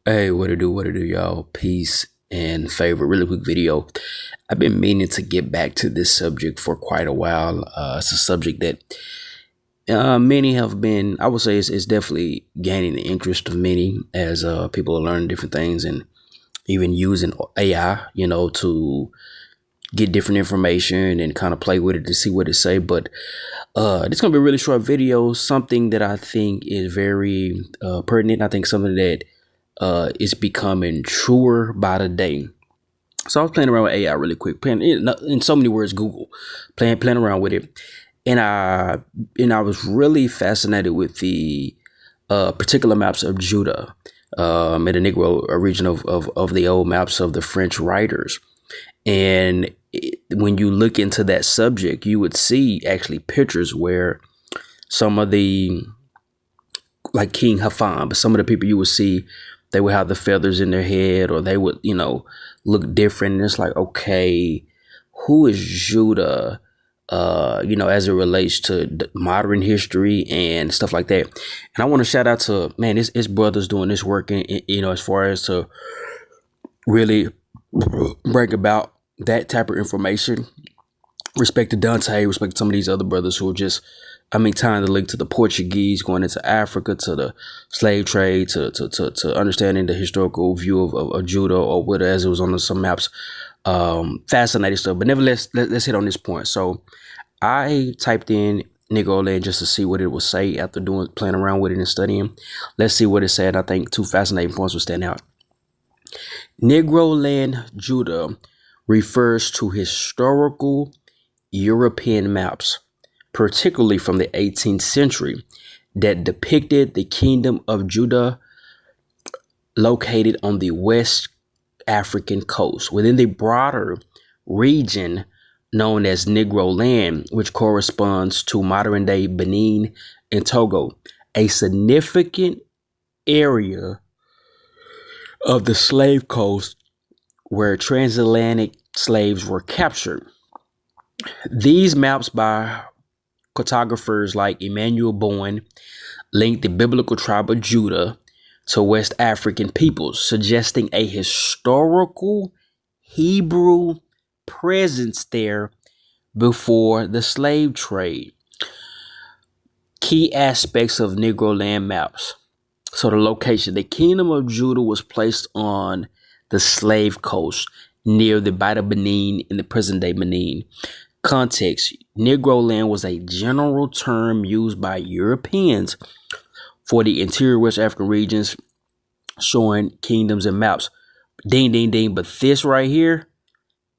Hey, what it do, y'all? Peace and favor. Really quick video. I've been meaning to get back to this subject for quite a while. It's a subject that many have been, I would say it's definitely gaining the interest of many as people are learning different things and even using AI, to get different information and kind of play with it to see what it say. But this is going to be a really short video, something that I think is very pertinent. I think something that is becoming truer by the day. So I was playing around with AI really quick, playing in so many words, Google, playing around with it, and I was really fascinated with the particular maps of Judah, in the Negro region of the old maps of the French writers. And when you look into that subject, you would see actually pictures where some of the, like King Hafan, but some of the people you would see, they would have the feathers in their head, or they would, look different. And it's like, okay, who is Judah, as it relates to modern history and stuff like that. And I want to shout out to, man, it's brothers doing this work, as far as to really bring about that type of information. Respect to Dante, respect to some of these other brothers who are just, tying the link to the Portuguese, going into Africa, to the slave trade, to understanding the historical view of Judah, or what as it was on some maps. Fascinating stuff. But nevertheless, let's hit on this point. So I typed in Negroland just to see what it would say after playing around with it and studying. Let's see what it said. I think two fascinating points will stand out. Negroland, Judah refers to historical European maps, particularly from the 18th century, that depicted the kingdom of Judah located on the West African coast within the broader region known as Negroland, which corresponds to modern day Benin and Togo, a significant area of the slave coast where transatlantic slaves were captured. These maps by cartographers like Emmanuel Bowen linked the biblical tribe of Judah to West African peoples, suggesting a historical Hebrew presence there before the slave trade. Key aspects of Negroland maps. So the location, the kingdom of Judah was placed on the slave coast near the Bight of Benin in the present day Benin. Context: Negroland was a general term used by Europeans for the interior West African regions, showing kingdoms and maps. Ding, ding, ding. But this right here,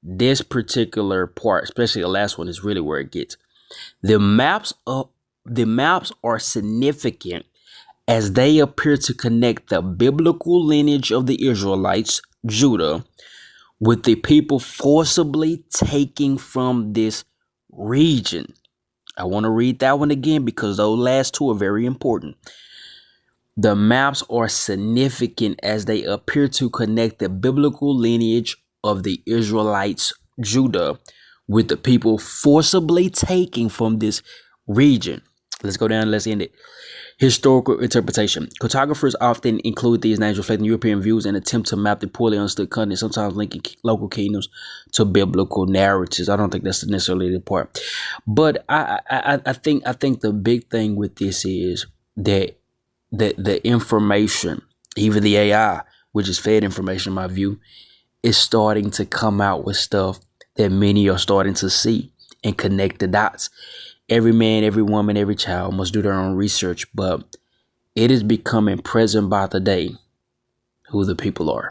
this particular part, especially the last one, is really where it gets. The maps are significant as they appear to connect the biblical lineage of the Israelites, Judah, with the people forcibly taking from this region. I want to read that one again because those last two are very important. The maps are significant as they appear to connect the biblical lineage of the Israelites, Judah, with the people forcibly taking from this region. Let's go down and let's end it. Historical interpretation. Cartographers often include these names reflecting European views and attempt to map the poorly understood continent, sometimes linking local kingdoms to biblical narratives. I don't think that's necessarily the part, but I think the big thing with this is that the information, even the AI, which is fed information in my view, is starting to come out with stuff that many are starting to see and connect the dots. Every man, every woman, every child must do their own research, but it is becoming present by the day who the people are.